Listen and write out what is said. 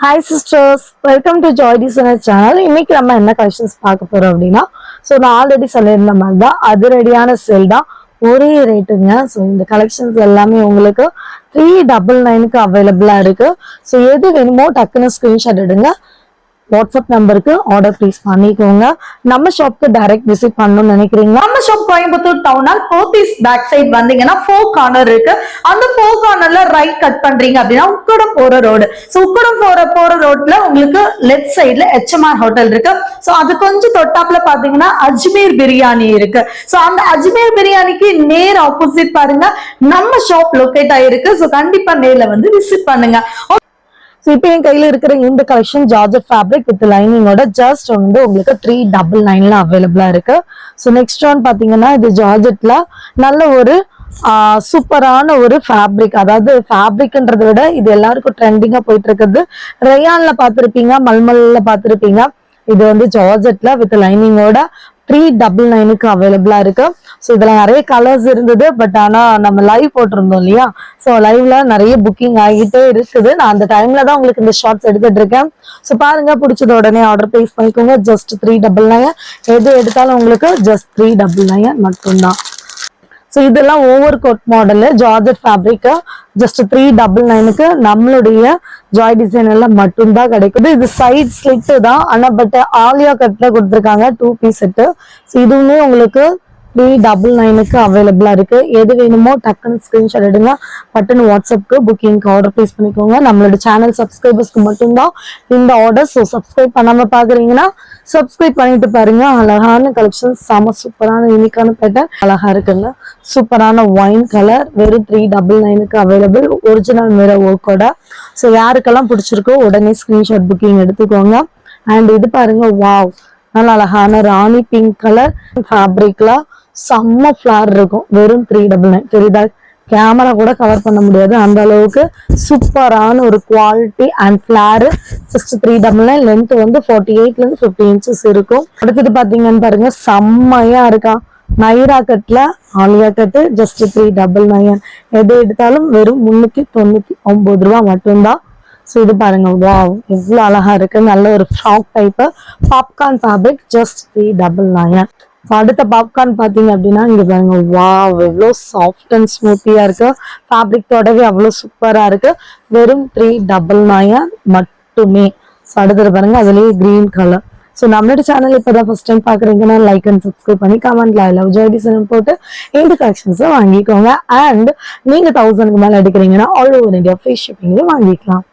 Hi sisters, welcome to Joy Designer channel. இன்னைக்கு நம்ம என்ன கலெக்ஷன்ஸ் பார்க்க போறோம் அப்படின்னா நான் ஆல்ரெடி சொல்லியிருந்த மாதிரி தான் அதிரடியான சேல் தான் ஒரே ரேட்டுங்க. இந்த கலெக்ஷன்ஸ் எல்லாமே உங்களுக்கு 399க்கு அவைலபிளா இருக்கு. எது வேணுமோ டக்குன்னு ஸ்கிரீன்ஷாட் எடுங்க, வாட்ஸ்அப் நம்பருக்கு ஆர்டர் ப்ளேஸ் பண்ணிக்கோங்க. நம்ம ஷாப்க்கு டைரக்ட் விசிட் பண்ணணும்னு நினைக்கிறீங்களா? நம்ம ஷாப் கோயம்புத்தூர் டவுனால் போத்தீஸ் பேக் சைட் வந்தீங்கன்னா 4 கார்னர் இருக்கு. அந்த 4 கார்னர்ல ரைட் கட் பண்றீங்க அப்படின்னா உக்கடம் போற ரோடு. உக்கடம் போற ரோட்ல உங்களுக்கு லெஃப்ட் சைட்ல HMR ஹோட்டல் இருக்கு. அது கொஞ்சம் தொட்டாப்ல பாத்தீங்கன்னா அஜ்மீர் பிரியாணி இருக்கு. அந்த அஜ்மீர் பிரியாணிக்கு நேர் ஆப்போசிட் பாருங்க நம்ம ஷாப் லொகேட் ஆயிருக்கு. கண்டிப்பா நேர்ல வந்து விசிட் பண்ணுங்க. இப்போ என் கையில இருக்கிற இந்த கலெக்ஷன் ஜார்ஜெட் ஃபேப்ரிக் வித் லைனிங்கோட ஜஸ்ட் வந்து உங்களுக்கு 399ல அவைலபிளா இருக்கு. நெக்ஸ்ட் ஒன் பாத்தீங்கன்னா இது ஜார்ஜெட்ல நல்ல ஒரு சூப்பரான ஒரு ஃபேப்ரிக், அதாவது ஃபேப்ரிக்ன்றதை விட இது எல்லாருக்கும் ட்ரெண்டிங்கா போயிட்டு இருக்குது. ரயான்ல பாத்திருப்பீங்க, மல்மல்ல பாத்திருப்பீங்க. இது வந்து ஜார்ஜெட்ல வித் லைனிங்கோட 399க்கு அவைலபிளா இருக்கு. இதுல நிறைய கலர்ஸ் இருந்தது, பட் ஆனா நம்ம லைவ் போட்டிருந்தோம் இல்லையா, லைவ்ல நிறைய புக்கிங் ஆகிட்டே இருக்குது. நான் அந்த டைம்ல தான் உங்களுக்கு இந்த ஷார்ட்ஸ் எடுத்துட்டு இருக்கேன். பாருங்க, பிடிச்சத உடனே ஆர்டர் பிளேஸ் பண்ணிக்கோங்க. ஜஸ்ட் 399. எது எடுத்தாலும் உங்களுக்கு ஜஸ்ட் 399 மட்டும்தான். இதெல்லாம் over coat model georgette fabric just 399க்கு நம்மளுடைய ஜாய் டிசைனர்ல மட்டும்தான் கிடைக்குது. இது சைட் ஸ்லிட் தான், ஆனா பட் ஆலியா கட்ல கொடுத்துருக்காங்க 2 பீஸ் செட்டு. இதுவுமே உங்களுக்கு 399க்கு அவைலபிளா இருக்கு. எது வேணுமோ டக்குன்னு ஸ்கிரீன்ஷாட் எடுங்க, பட்டன் வாட்ஸ்அப்க்கு புக்கிங்க்கு ஆர்டர் பிளேஸ் பண்ணிக்கோங்க. நம்மளோட சேனல் சப்ஸ்கிரைபர்ஸ்க்கு மட்டும்தான் இந்த ஆர்டர். சப்ஸ்கிரைப் பண்ணாம பாக்குறீங்கன்னா சப்ஸ்கிரைப் பண்ணிட்டு பாருங்க. அழகான கலெக்ஷன், செம சூப்பரான யூனிக்கான பேட்டர்ன் அழகா இருக்குங்க. சூப்பரான ஒயின் கலர் வெறும் 399க்கு அவைலபிள், ஒரிஜினல் மிரர் ஒர்க்கோட. யாருக்கெல்லாம் பிடிச்சிருக்கோ உடனே ஸ்கிரீன்ஷாட் புக்கிங் எடுத்துக்கோங்க. அண்ட் இது பாருங்க, வாவ், நல்ல அழகான ராணி பிங்க் கலர் ஃபேப்ரிக்ல செம்ம ஃபிளார் இருக்கும். வெறும் 399. தெரியுதா? கேமரா கூட கவர் பண்ண முடியாது, அந்த அளவுக்கு சூப்பரான ஒரு quality and flower. Just 399. Length வந்து 48ல இருந்து 50 இன்ச்சஸ் இருக்கும். அடுத்தது பாத்தீங்கன்னு பாருங்க, செம்மையா இருக்கா. நைரா கட்ல ஆலியா கட்டு ஜஸ்ட் 399. எது எடுத்தாலும் வெறும் 399 ரூபாய் மட்டும்தான். இது பாருங்க, வாவ், எவ்வளவு அழகா இருக்கு. நல்ல ஒரு frock type popcorn fabric just 399. அடுத்த பாப்கார்ன் பாத்தீங்க அப்படின்னா இங்க பாருங்க, வாவ், எவ்வளவு சாஃப்ட் அண்ட் ஸ்மூத்தியா இருக்கு. ஃபேப்ரிக்கோடவே அவ்வளவு சூப்பரா இருக்கு. வெறும் 399 மட்டுமே. அடுத்தது பாருங்க, அதுலயே கிரீன் கலர். நம்மளோட சேனல் இப்பதான் ஃபர்ஸ்ட் டைம் பாக்குறீங்கன்னா லைக் அண்ட் சப்ஸ்கிரைப் பண்ணி கமெண்ட்ல ஐ லவ் ஜாய் டிசைனர் போட்டு இந்த கலெக்ஷன்ஸை வாங்கிக்கோங்க. அண்ட் நீங்க 1000க்கு மேல எடுக்கிறீங்கன்னா ஆல் ஓவர் இந்தியா ஃப்ரீ ஷிப்பிங்ல வாங்கிக்கலாம்.